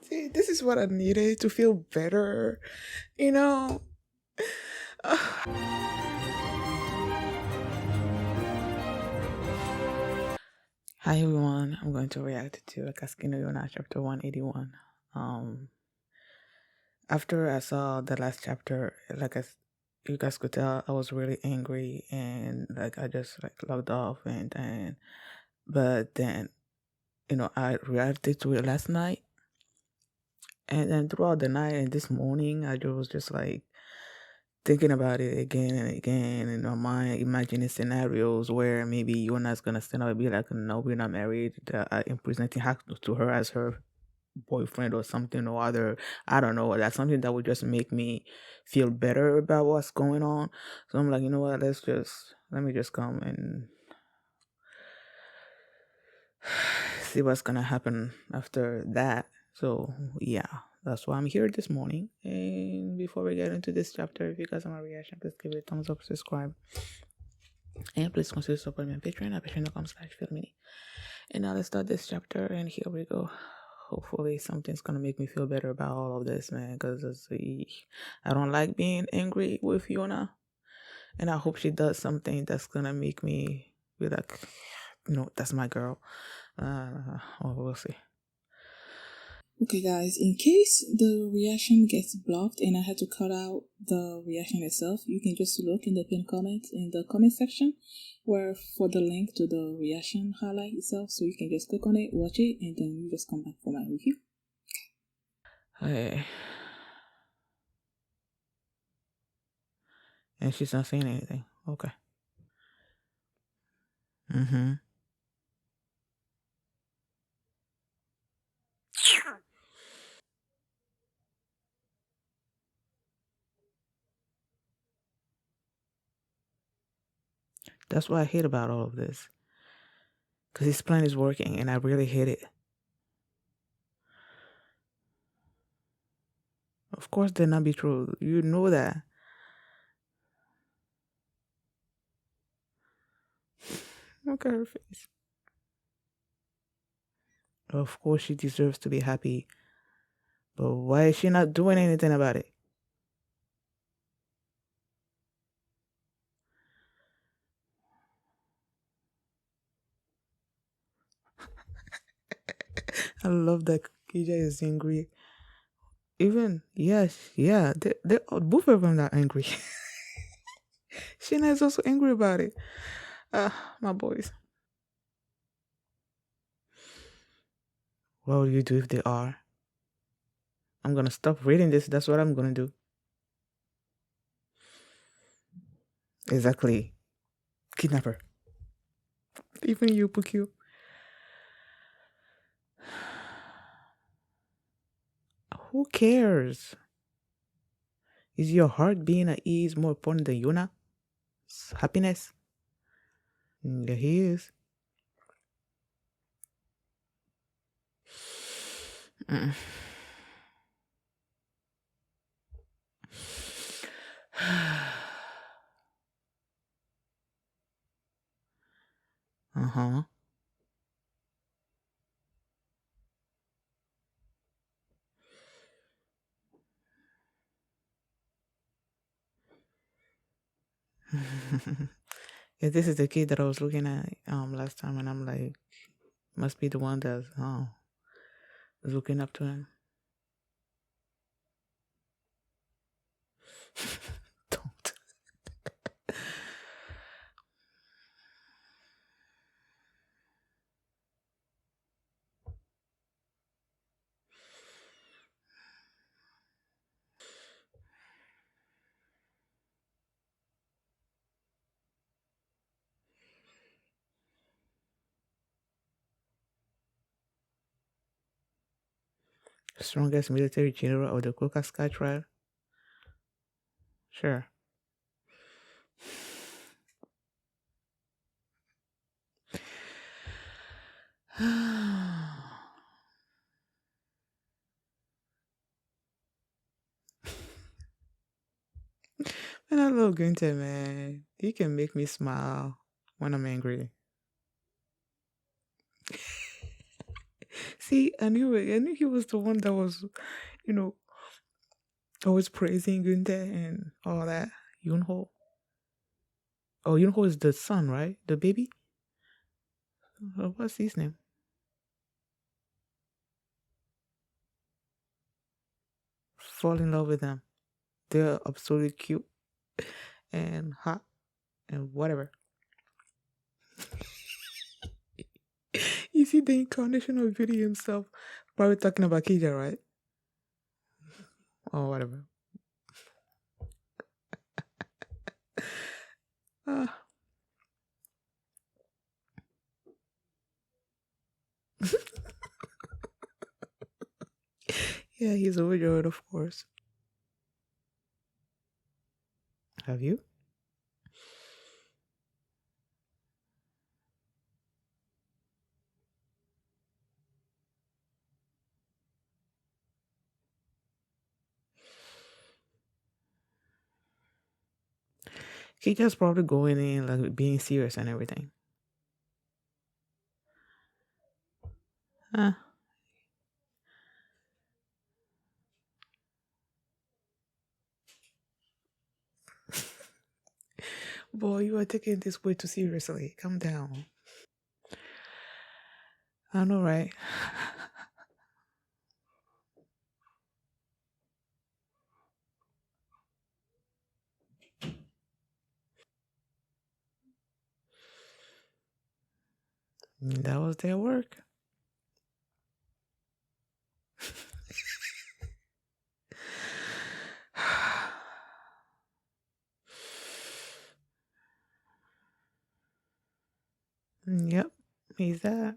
See, this is what I needed to feel better, you know? Hi everyone, I'm going to react to Akatsuki no Yona chapter 181. Um, After I saw the last chapter, you guys could tell I was really angry and like I just like logged off but then I reacted to it last night and then throughout the night and this morning I was just like thinking about it again and again in my mind, imagining scenarios where maybe Yona's gonna stand up and be like, "No, we're not married." That I am presenting her to her as her boyfriend or something or other. I don't know. That's something that would just make me feel better about what's going on. So I'm like, you know what? Let me just come and see what's gonna happen after that. So yeah, that's why I'm here this morning. And before we get into this chapter, if you guys have my reaction, please give it a thumbs up, subscribe, and please consider supporting me on Patreon at patreon.com/filmmini. And now let's start this chapter, and here we go. Hopefully something's gonna make me feel better about all of this, man, because I don't like being angry with Yona, and I hope she does something that's gonna make me be like, that's my girl. Well, we'll see. Okay, guys, in case the reaction gets blocked and I had to cut out the reaction itself, you can just look in the pinned comment in the comment section where for the link to the reaction highlight itself, so you can just click on it, watch it, and then you just come back for my review. Hey. And she's not saying anything. Okay. Mm-hmm. That's what I hate about all of this. Because his plan is working, and I really hate it. Of course, they're not be true. You know that. Look at her face. Of course, she deserves to be happy. But why is she not doing anything about it? I love that KJ is angry. Even, yes, yeah, they both of them are angry. Sheena is also angry about it. My boys. What will you do if they are? I'm gonna stop reading this. That's what I'm gonna do. Exactly. Kidnapper. Even you, Pukyu. Who cares? Is your heart being at ease more important than Yuna's happiness? Yeah, he is. Mm. Uh-huh. Yeah, this is the kid that I was looking at last time, and I'm like, must be the one that's is looking up to him. Don't. Strongest military general of the Sky tribe. Sure. Man, I love Gunther, man. He can make me smile when I'm angry. See, I knew it. I knew he was the one that was, you know, always praising Gunther and all that. Yunho. Oh, Yunho is the son, right? The baby? What's his name? Fall in love with them. They're absolutely cute and hot and whatever. You see the incarnation of Beauty himself. Probably talking about Kija, right? Or whatever. Ah, yeah, he's overjoyed, of course. Have you? Kija's probably going in, like, being serious and everything. Ah, boy, you are taking this way too seriously. Calm down. I know, right? That was their work. Yep, he's that.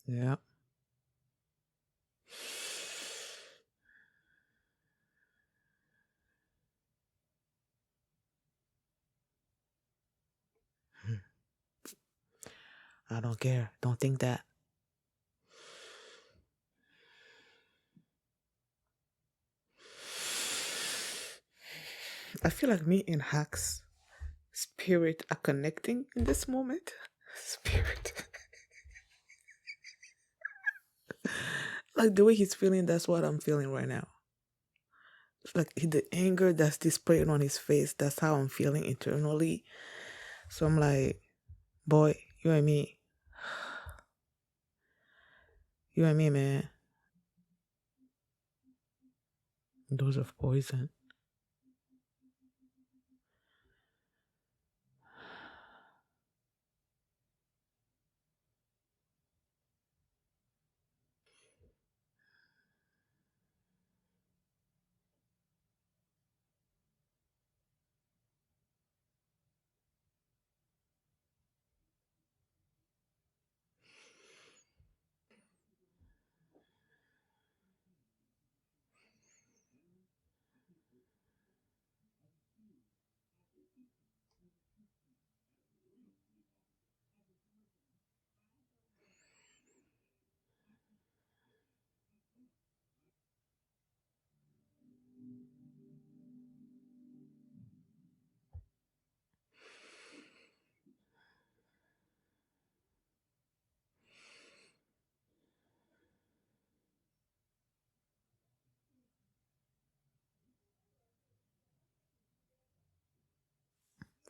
Yep. I don't care. Don't think that. I feel like me and Hacks spirit are connecting in this moment. Spirit. Like the way he's feeling, that's what I'm feeling right now. It's like the anger that's displayed on his face, that's how I'm feeling internally. So I'm like, boy, you and me, you and me, man. Dose of poison.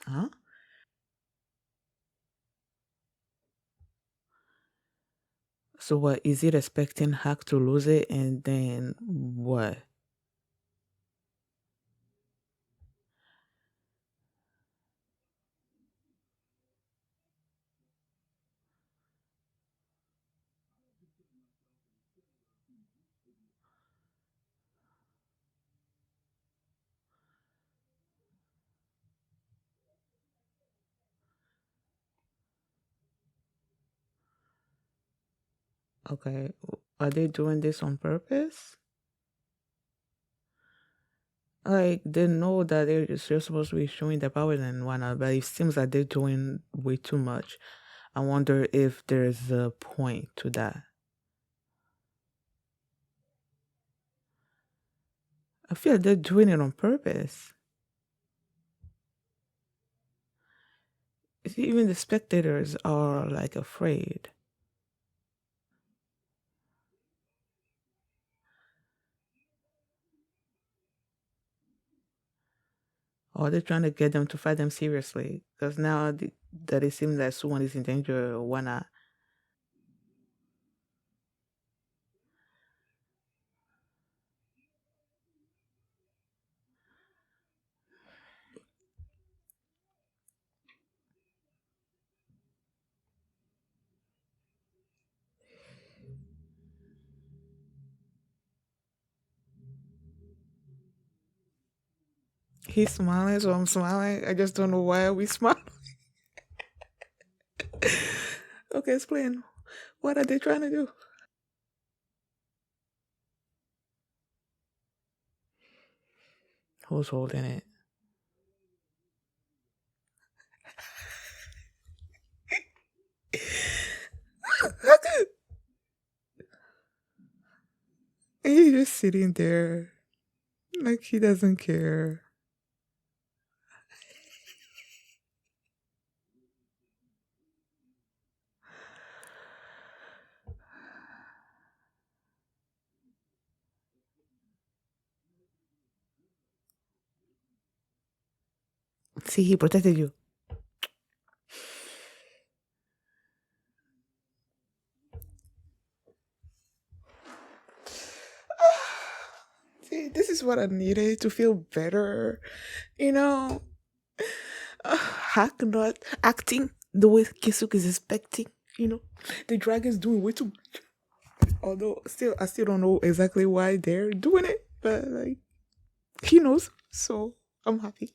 Huh? So what is it expecting Hack to lose it and then what? Okay. Are they doing this on purpose? Like they know that they're supposed to be showing their powers and whatnot, but it seems like they're doing way too much. I wonder if there's a point to that. I feel like they're doing it on purpose. See, even the spectators are like afraid. Or they're trying to get them to fight them seriously. Because now that it seems like someone is in danger or whatnot. He's smiling, so I'm smiling. I just don't know why we smile. Okay, explain. What are they trying to do? Who's holding it? And he's just sitting there like he doesn't care. See, he protected you. See, this is what I needed to feel better. You know, not acting the way Kisuk is expecting. You know, the dragon's doing way too much. Although, still, I still don't know exactly why they're doing it, but like, he knows. So I'm happy.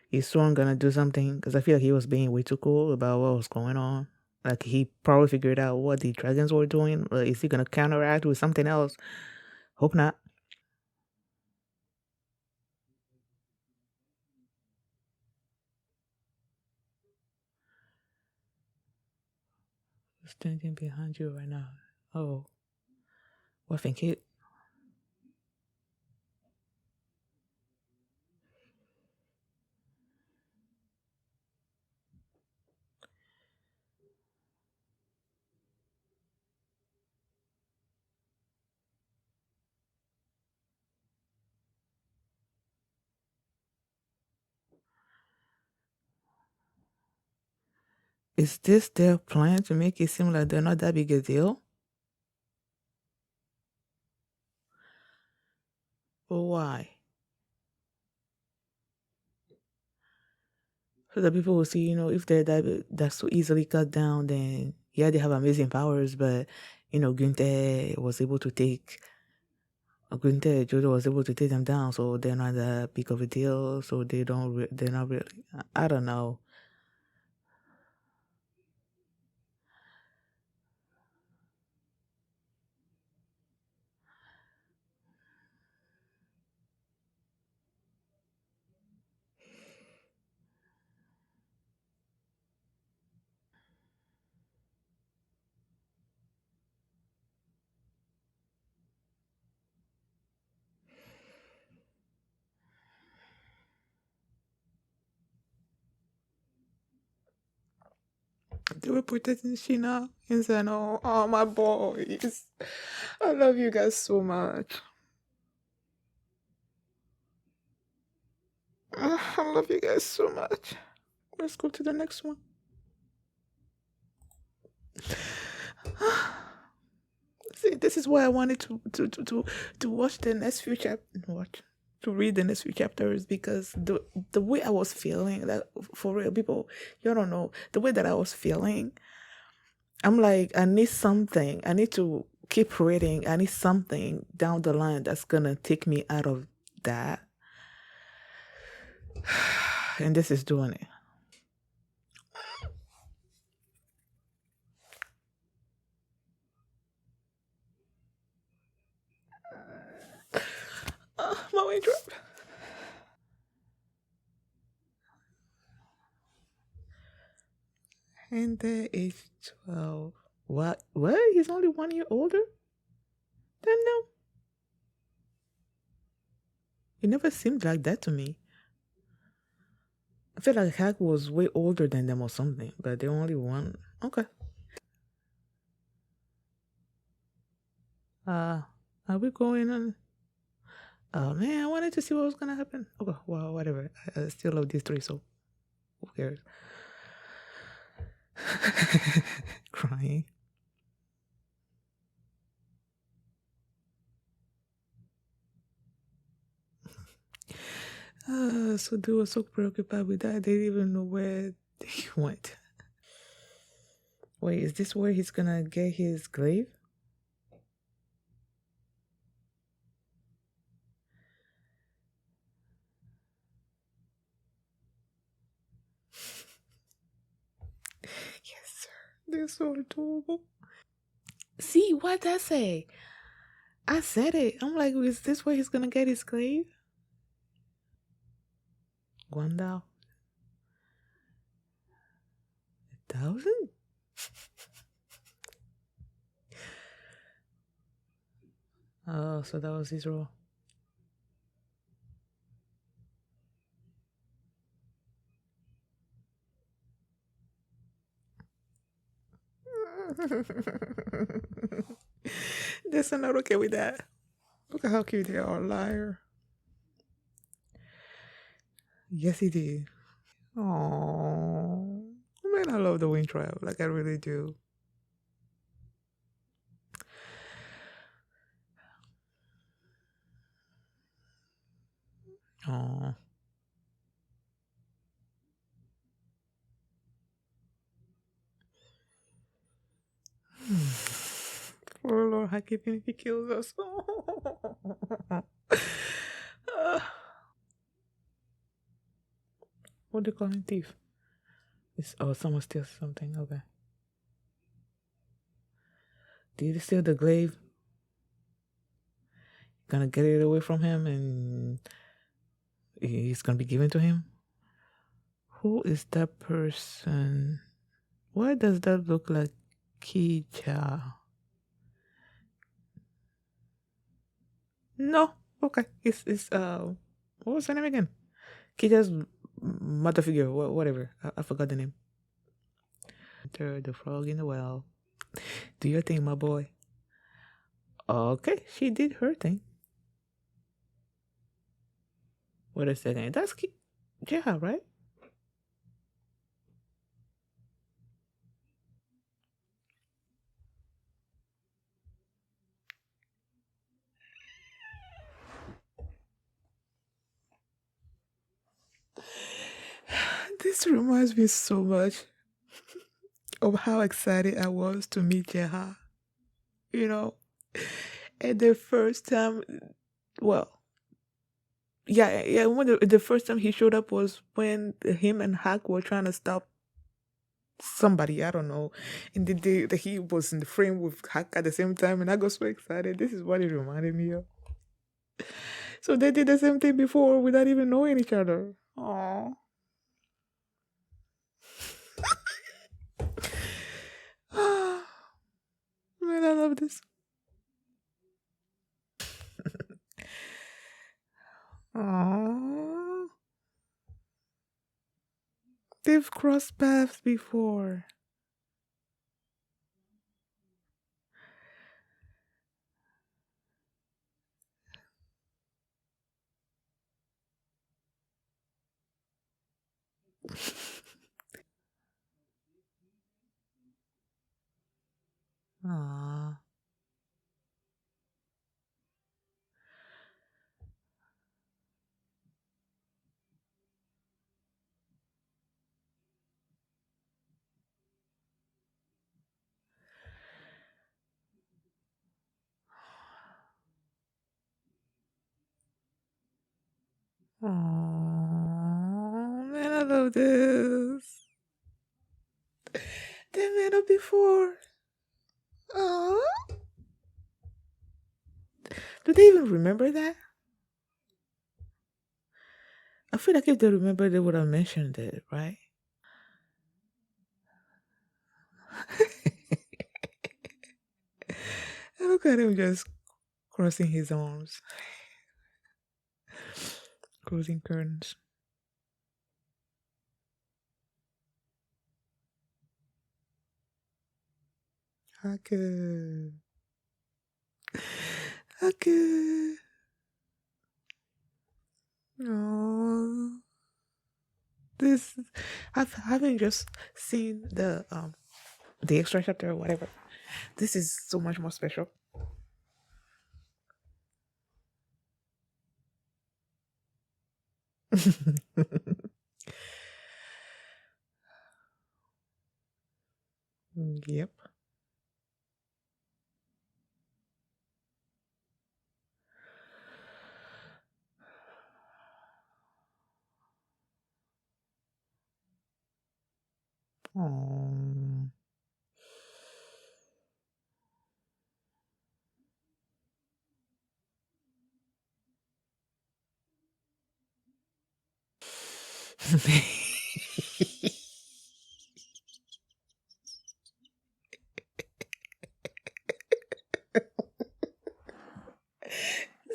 He's soon gonna do something because I feel like he was being way too cool about what was going on. Like he probably figured out what the dragons were doing. Is he gonna counteract with something else? Hope not. Standing behind you right now. Oh, what think it? Is this their plan to make it seem like they're not that big a deal? Or why? So that people will see, if they're that's so easily cut down, then yeah, they have amazing powers, but Gunther was able to take Gunther Jodo was able to take them down, so they're not that big of a deal. So they're not really. I don't know. They were protecting Sheena and Zeno. Oh, my boys. I love you guys so much. I love you guys so much. Let's go to the next one. See, this is why I wanted to watch the next few chapters. Watch to read the next few chapters because the way I was feeling, that for real, people, you don't know the way that I was feeling. I'm like, I need something. I need to keep reading. I need something down the line that's gonna take me out of that. And this is doing it. wine drop. And there is 12. What? What? He's only 1 year older than them? It never seemed like that to me. I feel like Hack was way older than them or something, but they're only one. Okay. Uh, are we going on? Oh man, I wanted to see what was gonna happen. Okay, well, whatever. I still love these three, so who cares? Crying. So they were so preoccupied with that, they didn't even know where they went. Wait, is this where he's gonna get his glaive? Yes, sir. They're so adorable. See, what did I say? I said it. I'm like, is this where he's gonna get his glaive? Guandao. 1,000? Oh, so that was his role. That's not okay with that. Look at how cute they are, liar. Yes, he did. Oh man, I love the wind trial. Like I really do. Oh. Poor Lord Haki, even if he kills us. What do you call him? Thief. It's, oh, someone steals something. Okay. Did he steal the glaive? Gonna get it away from him and he's gonna be given to him? Who is that person? Why does that look like Kija? No. Okay. It's what was her name again? Kija's mother figure, whatever. I forgot the name. The frog in the well. Do your thing, my boy. Okay, she did her thing. Wait a second. That's yeah, right? This reminds me so much of how excited I was to meet Jeha. You know, and the first time, well, yeah. When the first time he showed up was when him and Hack were trying to stop somebody, I don't know, and he was in the frame with Hack at the same time, and I got so excited. This is what it reminded me of. So they did the same thing before without even knowing each other. Aww. Man, I love this. Aww. They've crossed paths before. Aww. Aww. Man, I love this. They met up before. Aww. Do they even remember that? I feel like if they remember, they would have mentioned it, right? And look at him just crossing his arms, closing curtains. Okay. Okay. Oh, this I've having just seen the extra chapter or whatever. This is so much more special. Yep. Oh.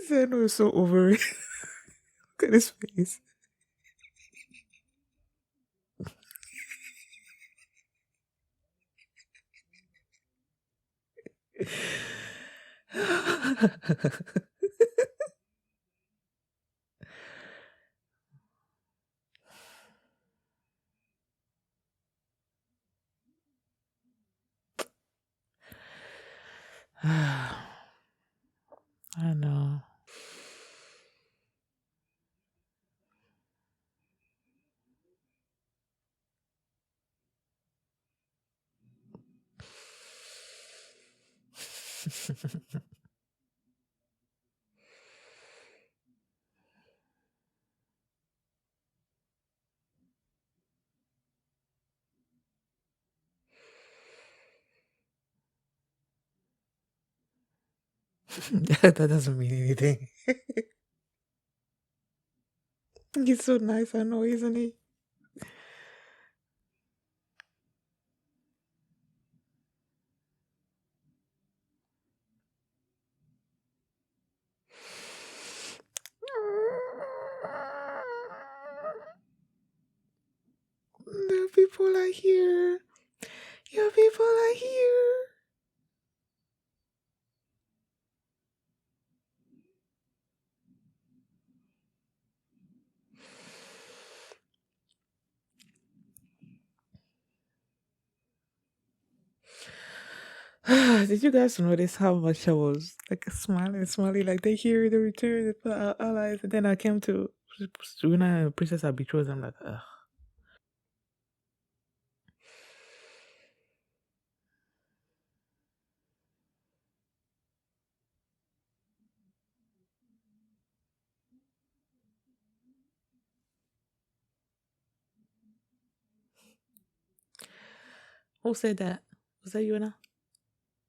Zeno is so over it. Look at his face. I know. That doesn't mean anything. He's so nice, I know, isn't he? The people are here. Your people are here. Did you guys notice how much I was like smiling, smiling, like they hear the return, they put our allies, and then I came to Yona and Princess are betrothed. I'm like, ugh. Who said that? Was that Yona?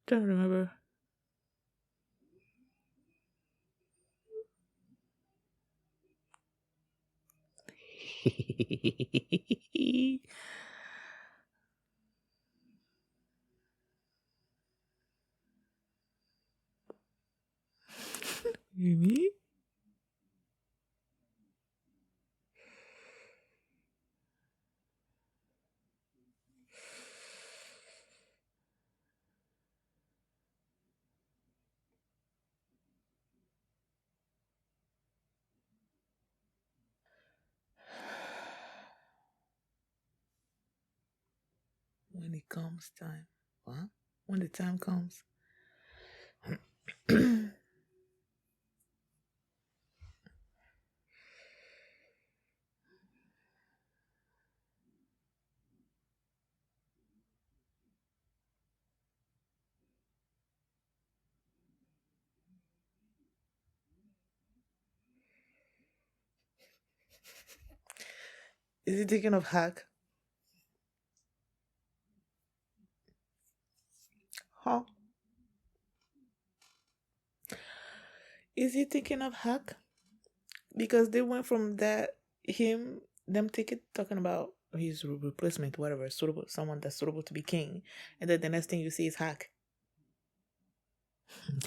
Trying to remember. Me? When it comes time. What? When the time comes. Is he thinking of hack? Huh? Is he thinking of hack? Because they went from that. them talking about his replacement, whatever, suitable, someone that's suitable to be king, and then the next thing you see is Hack.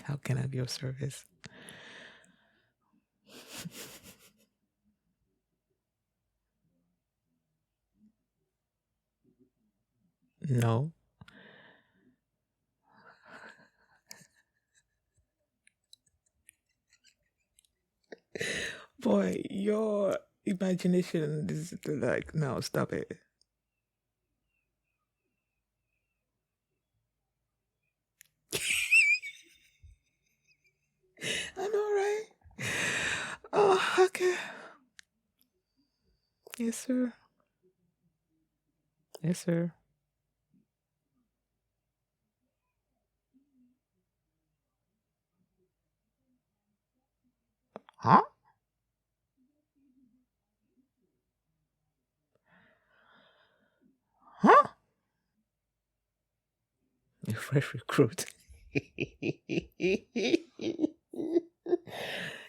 How can I be of service? No. Boy, your imagination is like, no, stop it. I know, right? Oh, okay. Yes, sir. Yes, sir. Huh? Huh? A fresh recruit.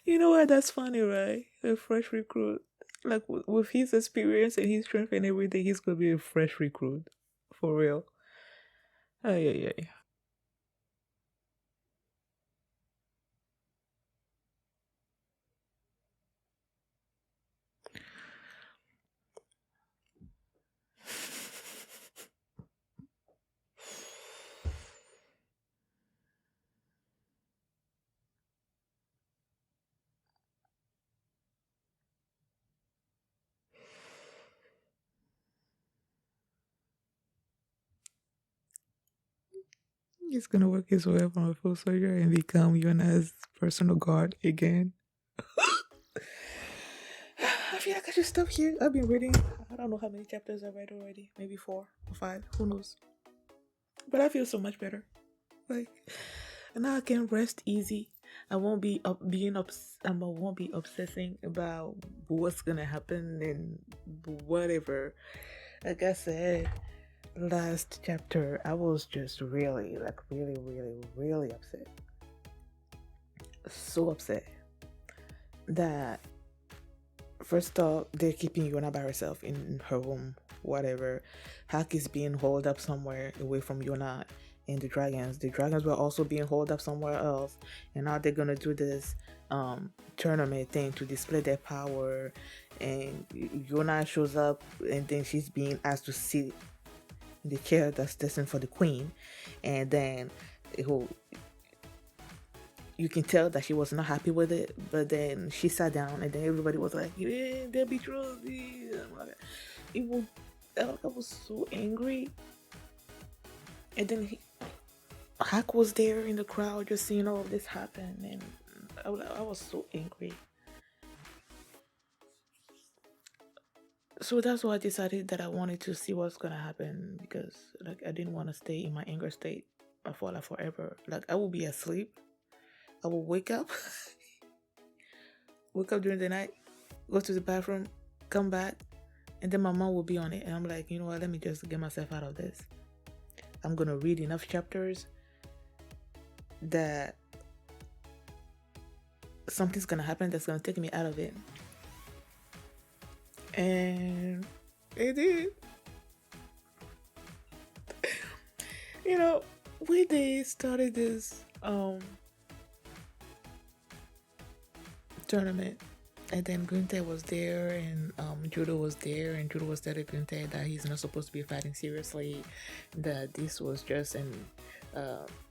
You know what? That's funny, right? A fresh recruit. Like with his experience and his strength and everything, he's gonna be a fresh recruit. For real. Oh, yeah, yeah. He's gonna work his way up from a full soldier and become Yona's personal guard again. I feel like I should stop here. I've been reading. I don't know how many chapters I read already. Maybe 4 or 5. Who knows? But I feel so much better. Like now I can rest easy. I won't be I won't be obsessing about what's gonna happen and whatever. Like I said, last chapter, I was just really, like, really, really, really upset. So upset that first off, they're keeping Yona by herself in her room, whatever. Hack is being holed up somewhere away from Yona and the dragons. The dragons were also being holed up somewhere else, and now they're gonna do this tournament thing to display their power. And Yona shows up, and then she's being asked to sit in the chair that's destined for the queen, and then who you can tell that she was not happy with it. But then she sat down, and then everybody was like, "Yeah, they're betrothed." It was, I was so angry. And then Hack was there in the crowd, just seeing all of this happen, and I was so angry. So that's why I decided that I wanted to see what's gonna happen, because like I didn't want to stay in my anger state for like forever. Like I will be asleep, I will wake up, wake up during the night, go to the bathroom, come back, and then my mom will be on it, and I'm like, you know what? Let me just get myself out of this. I'm gonna read enough chapters that something's gonna happen that's gonna take me out of it, and it did. You know, when they started this tournament, and then Gunther was there, and Judo was there, and Judo was telling Gunther that he's not supposed to be fighting seriously, that this was just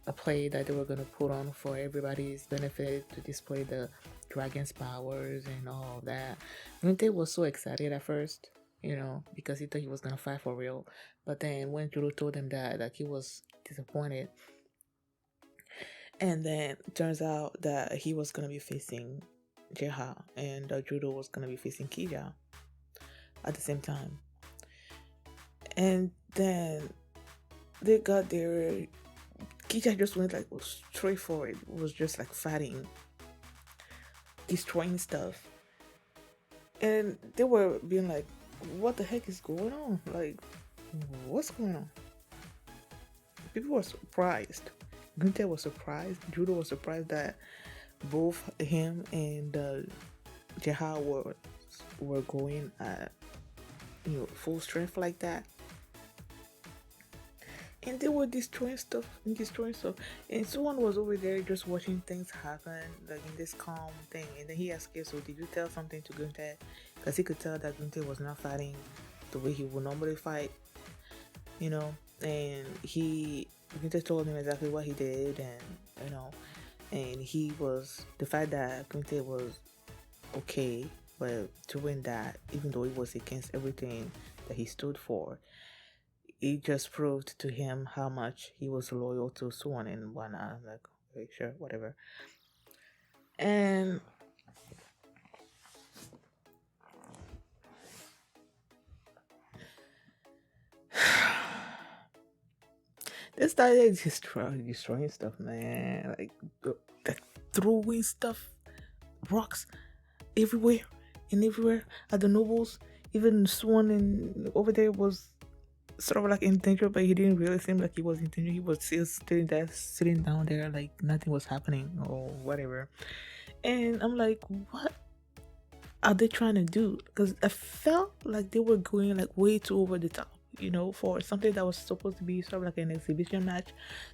a play that they were gonna put on for everybody's benefit to display the dragon's powers and all that. Gunther was so excited at first, because he thought he was gonna fight for real. But then when Judo told him that, like, he was disappointed. And then it turns out that he was gonna be facing Jeha, and Judo was gonna be facing Kija at the same time. And then they got there. Kija just went like straight forward. It was just like fighting, destroying stuff. And they were being like, "What the heck is going on? Like, what's going on?" People were surprised. Gunther was surprised. Judo was surprised that both him and Jeha were were going at full strength like that, and they were destroying stuff and destroying stuff, and someone was over there just watching things happen like in this calm thing, and then he asked, "Okay, so did you tell something to Gunther?" Because he could tell that Gunther was not fighting the way he would normally fight, you know, and he Gunther told him exactly what he did, and you know, and he was the fact that Gunther was okay, but to win that, even though it was against everything that he stood for, it just proved to him how much he was loyal to Swan and whatnot. I'm like, okay, sure, whatever. And they started destroying stuff, man. Like throwing stuff, rocks everywhere and everywhere at the nobles. Even Swan and over there was sort of like in danger, but he didn't really seem like he was in danger. He was still sitting down there like nothing was happening or whatever. And I'm like, what are they trying to do? Because I felt like they were going like way too over the top. For something that was supposed to be sort of like an exhibition match,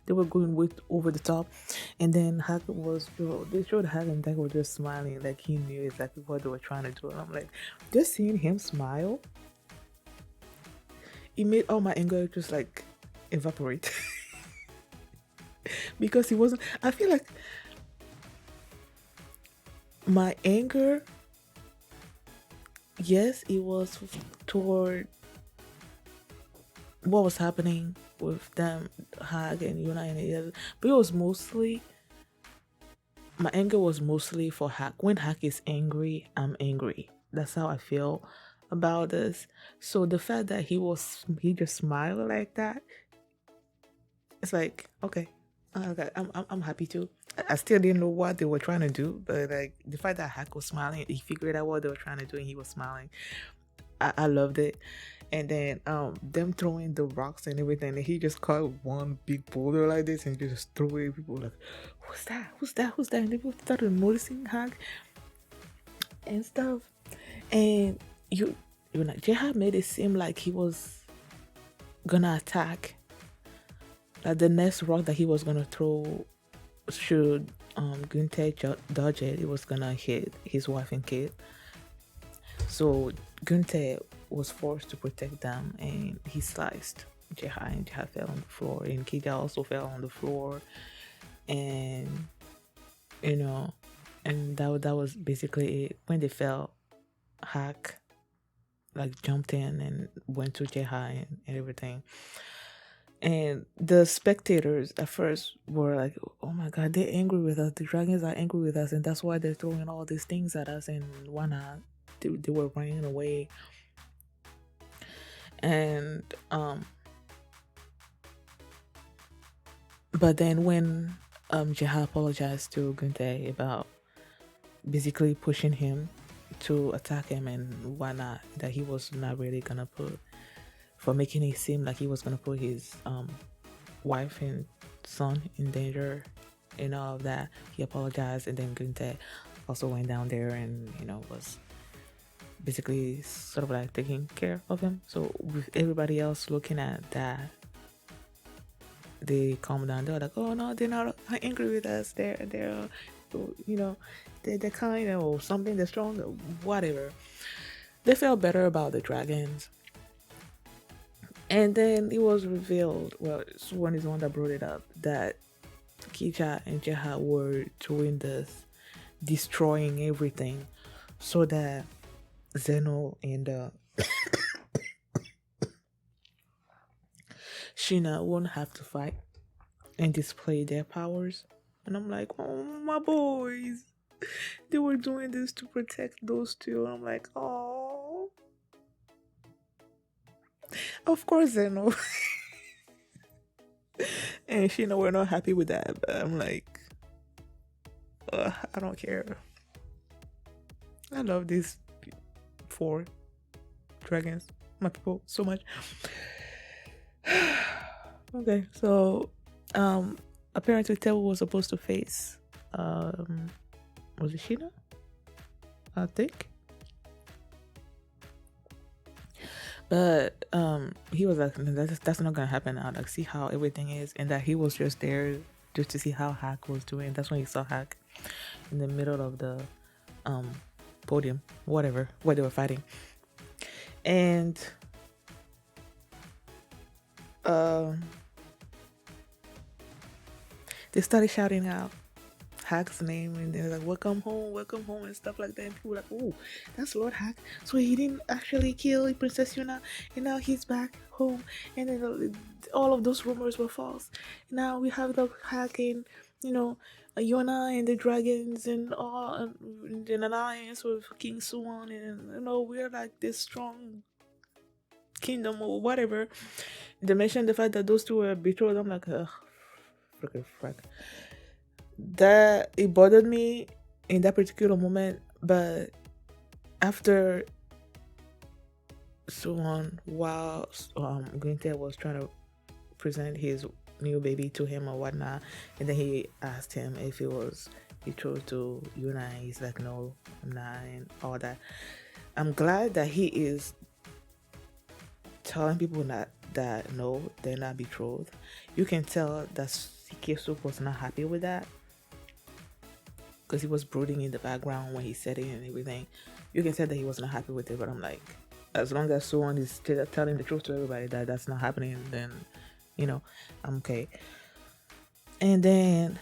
they were going way over the top. And then Hack they showed Hack and Dak were just smiling, like he knew exactly what they were trying to do. And I'm like, just seeing him smile, it made all my anger just like evaporate. Because he wasn't, I feel like my anger, yes, it was toward what was happening with them, Hag and Yona and the other, but it was mostly, my anger was mostly for Hag. When Hag is angry, I'm angry. That's how I feel about this. So the fact that he just smiled like that, it's like, okay, okay, I'm happy too. I still didn't know what they were trying to do, but like the fact that Hag was smiling, he figured out what they were trying to do, and he was smiling. I loved it. And then them throwing the rocks and everything, and he just caught one big boulder like this and just threw it. People were like, who's that? Who's that? Who's that? And people started noticing Hag and stuff. And you know, Jihad made it seem like he was gonna attack. Like the next rock that he was gonna throw, should Gunther dodge it, it was gonna hit his wife and kid. So Gunther was forced to protect them, and he sliced Jihad, and Jihad fell on the floor, and Kija also fell on the floor, and you know, and that was basically it. When they fell, Hack like jumped in and went to Jihad and everything. And the spectators at first were like, "Oh my God, they're angry with us. The dragons are angry with us, and that's why they're throwing all these things at us and whatnot." They were running away, and but then when Jihad apologized to Gunther about basically pushing him to attack him and whatnot, that he was not really gonna put, for making it seem like he was gonna put his wife and son in danger and all of that, he apologized, and then Gunther also went down there and was basically sort of like taking care of him. So with everybody else looking at that, they calmed down. They were like, "Oh no, they're not angry with us. They're they're kind, or something. They're strong, or whatever." They felt better about the dragons. And then it was revealed, well, Swan is the one that brought it up, that Kija and Jeha were doing this, destroying everything, so that Zeno and Sheena won't have to fight and display their powers. And I'm like, oh, my boys, they were doing this to protect those two. And I'm like, oh, of course Zeno and Sheena were not happy with that. But I'm like, I don't care. I love these 4 dragons, my people, so much. Okay, so apparently Teo was supposed to face was it Sheena? I think. But he was like, "No, that's not gonna happen now. Like, see how everything is," and that he was just there just to see how Hack was doing. That's when he saw Hack in the middle of the um podium, whatever, where they were fighting, and um they started shouting out Hack's name, and they're like, welcome home," and stuff like that. And people were like, "Oh, that's Lord Hack. So he didn't actually kill Princess Yuna, and now he's back home." And then all of those rumors were false. Now we have the Hack and, you know, Yona and the dragons and all, and an alliance with King Suwon, and we're like this strong kingdom or whatever. They mentioned the fact that those two were betrothed. I'm like, ugh, freaking frack. That it bothered me in that particular moment, but after so on, while Gunther was trying to present his new baby to him or whatnot, and then he asked him if he chose to Yuna, and he's like, "No, I'm not," and all that. I'm glad that he is telling people that no, they're not betrothed. You can tell that Sikesu was not happy with that, because he was brooding in the background when he said it and everything. You can tell that he was not happy with it, but I'm like, as long as someone is telling the truth to everybody that that's not happening, then, I'm okay. And then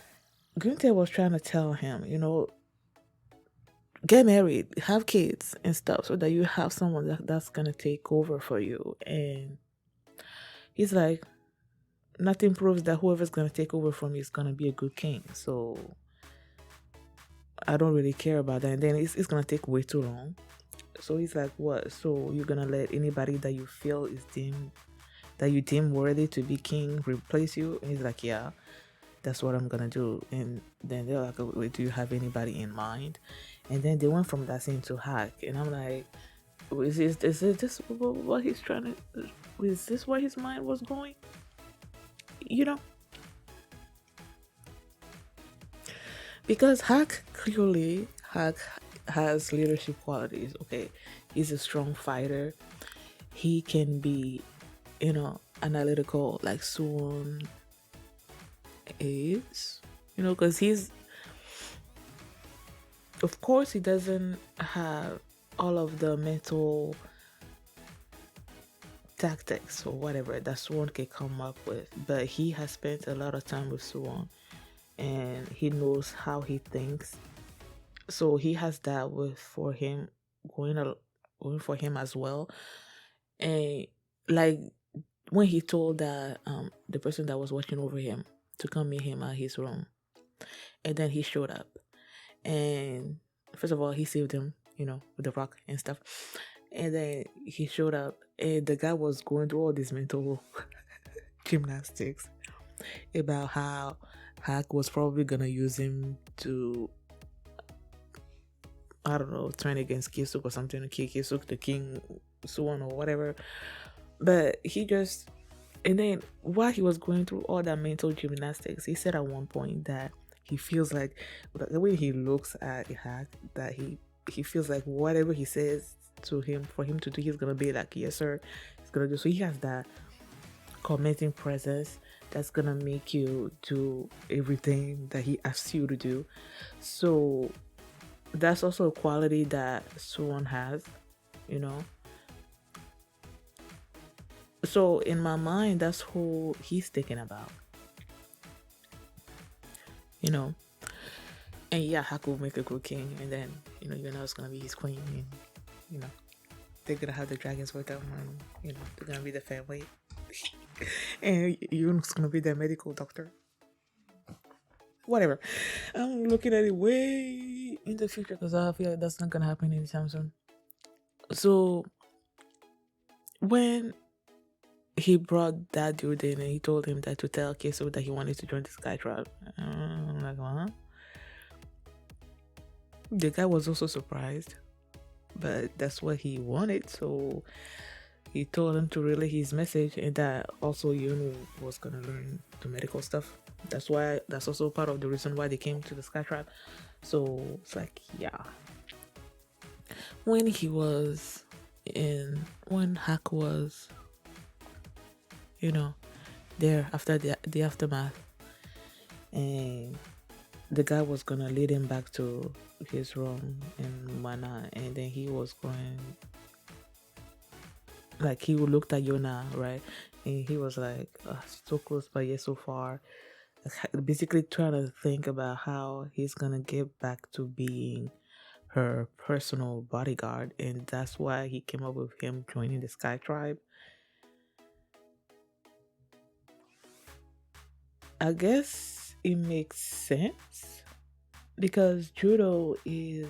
Gunther was trying to tell him, get married, have kids and stuff, so that you have someone that's gonna take over for you. And he's like, nothing proves that whoever's gonna take over from you is gonna be a good king. So I don't really care about that. And then it's gonna take way too long. So he's like, what? So you're gonna let anybody that you feel is that you deem worthy to be king replace you? And he's like, yeah, that's what I'm gonna do. And then they're like, wait, do you have anybody in mind? And then they went from that scene to Hack, and I'm like, is this what he's trying to? Is this where his mind was going? Because Hack has leadership qualities. Okay, he's a strong fighter. He can be, analytical like Suwon is. Because of course, he doesn't have all of the mental tactics or whatever that Suwon can come up with, but he has spent a lot of time with Suwon, and he knows how he thinks. So he has that for him, going for him as well. And like when he told that the person that was watching over him to come meet him at his room, and then he showed up, and first of all he saved him, with the rock and stuff, and then he showed up, and the guy was going through all these mental gymnastics about how Hack was probably gonna use him to, I don't know, turn against Kisuk or something, to kill Kisuk, the king Suwon or whatever. But he just, and then while he was going through all that mental gymnastics, he said at one point that he feels like the way he looks at Hack, that he feels like whatever he says to him for him to do, he's gonna be like, yes sir, he's gonna do. So he has that commenting presence that's gonna make you do everything that he asks you to do. So that's also a quality that Suwon has, you know. So in my mind, that's who he's thinking about, you know. And yeah, Haku will make a good king, and then it's gonna be his queen, and you know they're gonna have the dragons with them, and they're gonna be the family, and Yoon's gonna be their medical doctor. Whatever. I'm looking at it way in the future because I feel like that's not gonna happen anytime soon. So when he brought that dude in and he told him that to tell Keso that he wanted to join the Sky Tribe, I'm like, huh? The guy was also surprised, but that's what he wanted, so he told him to relay his message, and that also Yunu was gonna learn the medical stuff. That's also part of the reason why they came to the Sky Tribe. So it's like, yeah. When he was, And when Hack was, you know, there after the aftermath, and the guy was gonna lead him back to his room in Mana, and then he was going, like, he looked at Yona, right, and he was like, so close but yet so far, basically trying to think about how he's gonna get back to being her personal bodyguard, and that's why he came up with him joining the Sky Tribe. I guess it makes sense because Judo is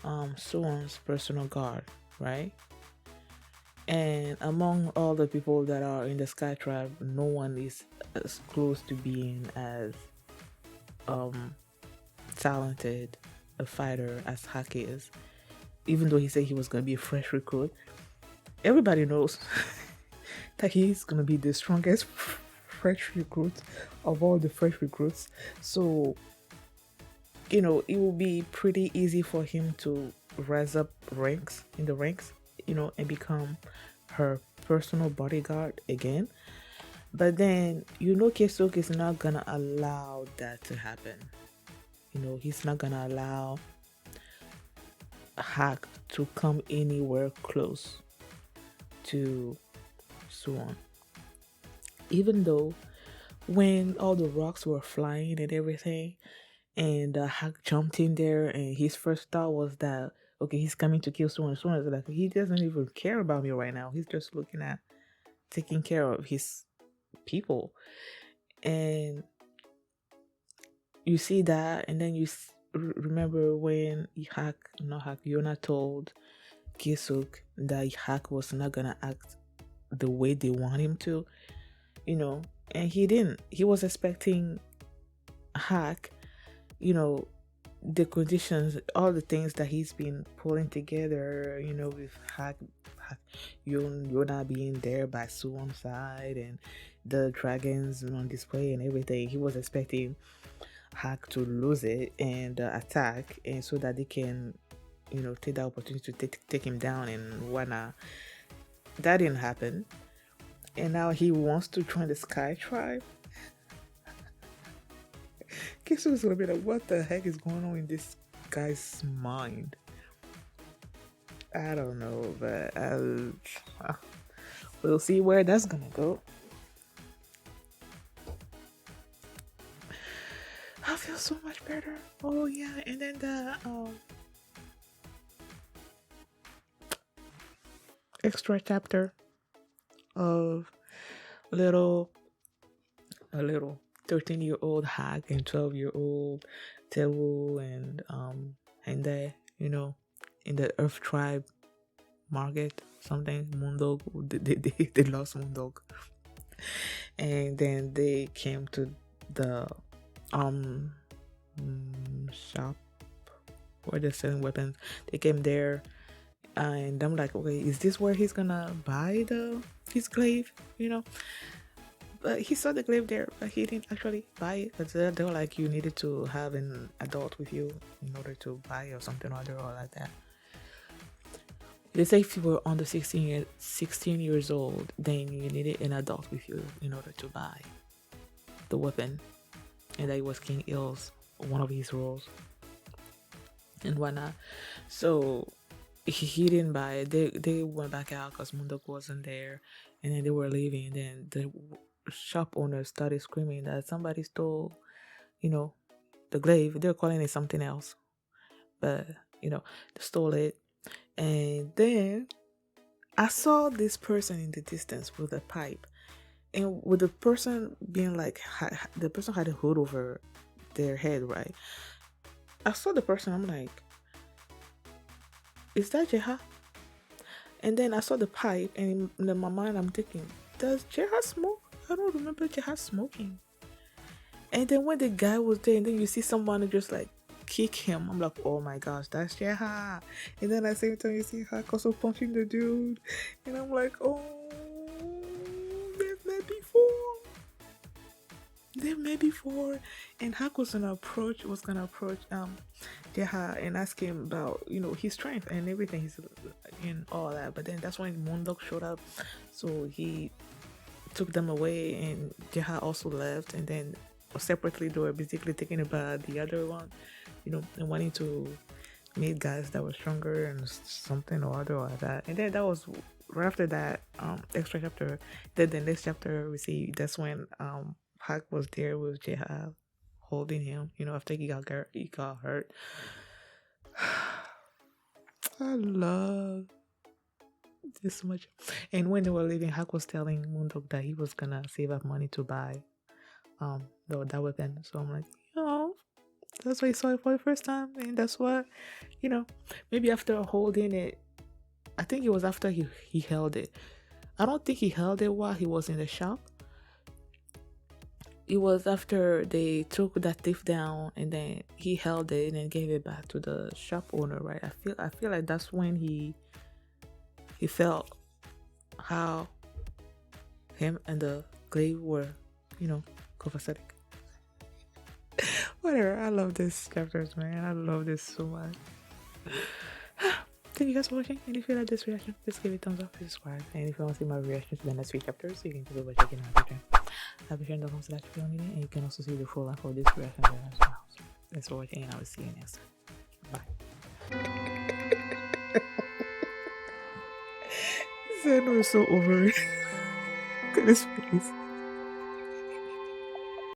Suwon's personal guard, right? And among all the people that are in the Sky Tribe, no one is as close to being as um talented a fighter as Haki is. Even though he said he was gonna be a fresh recruit, everybody knows that he's gonna be the strongest fresh recruit of all the fresh recruits. So, it will be pretty easy for him to rise up ranks in the ranks, and become her personal bodyguard again. But then, Keisuke is not gonna allow that to happen. He's not gonna allow Hack to come anywhere close to Suwon. Even though when all the rocks were flying and everything, and Hack jumped in there, and his first thought was that, okay, he's coming to kill Suwon. Suwon is like, he doesn't even care about me right now. He's just looking at taking care of his people. And you see that, and then you remember when Yona told Kisuk that Hack was not gonna act the way they want him to, and he didn't. He was expecting Hack, you know, the conditions, all the things that he's been pulling together, with Hack Yona being there by Suwon's side and the dragons on display and everything. He was expecting Hack to lose it and attack, and so that they can, take that opportunity to take him down and whatnot. That didn't happen, and now he wants to join the Sky Tribe. Kisu was gonna be like, what the heck is going on in this guy's mind? I don't know, but we'll see where that's gonna go. I feel so much better. Oh yeah, and then the extra chapter of little a little 13-year-old Hack and 12-year-old Tewu and they, in the Earth Tribe market, something Moondog, they lost Moondog, and then they came to the shop where they're selling weapons. They came there, and I'm like, okay, is this where he's gonna buy his glaive? But he saw the glaive there, but he didn't actually buy it. But they were like, you needed to have an adult with you in order to buy or something or other or like that. They say if you were under 16 years old, then you needed an adult with you in order to buy the weapon. And that was King Il's, one of his roles and whatnot. So he didn't buy it. They went back out because Mundok wasn't there, and then they were leaving. And then the shop owner started screaming that somebody stole, the glaive. They're calling it something else, but they stole it. And then I saw this person in the distance with a pipe, and with the person being like, the person had a hood over their head, right? I saw the person. I'm like, is that Jeha? And then I saw the pipe, and in my mind, I'm thinking, does Jeha smoke? I don't remember Jeha smoking. And then when the guy was there, and then you see someone just like kick him, I'm like, oh my gosh, that's Jeha. And then at the same time, you see Hack also punching the dude, and I'm like, oh, they've met before. they met before, and Hak was gonna approach Jeha and ask him about his strength and everything, his and all that. But then that's when Moondog showed up, so he took them away, and Jeha also left, and then separately they were basically thinking about the other one, and wanting to meet guys that were stronger and something or other or that. And then that was right after that extra chapter. Then the next chapter we see that's when Hak was there with Jeha holding him, after he got hurt. I love this much. And when they were leaving, Hak was telling Moondog that he was gonna save up money to buy that weapon. So I'm like, that's why he saw it for the first time, and that's what you know maybe after holding it, I think it was after he held it. I don't think he held it while he was in the shop. It was after they took that thief down, and then he held it and then gave it back to the shop owner, right? I feel like that's when he felt how him and the glaive were, copacetic. Whatever. I love this chapters, man. I love this so much. Thank you guys for watching. And if you like this reaction, just give it a thumbs up and subscribe. And if you want to see my reaction to the next 3 chapters, you can go by checking out the I'll be sharing the comments that you feel needed, and you can also see the full length of this reaction there as well. So thanks for watching, and I will see you next time. Bye. Zeno is so over it. Look at his face.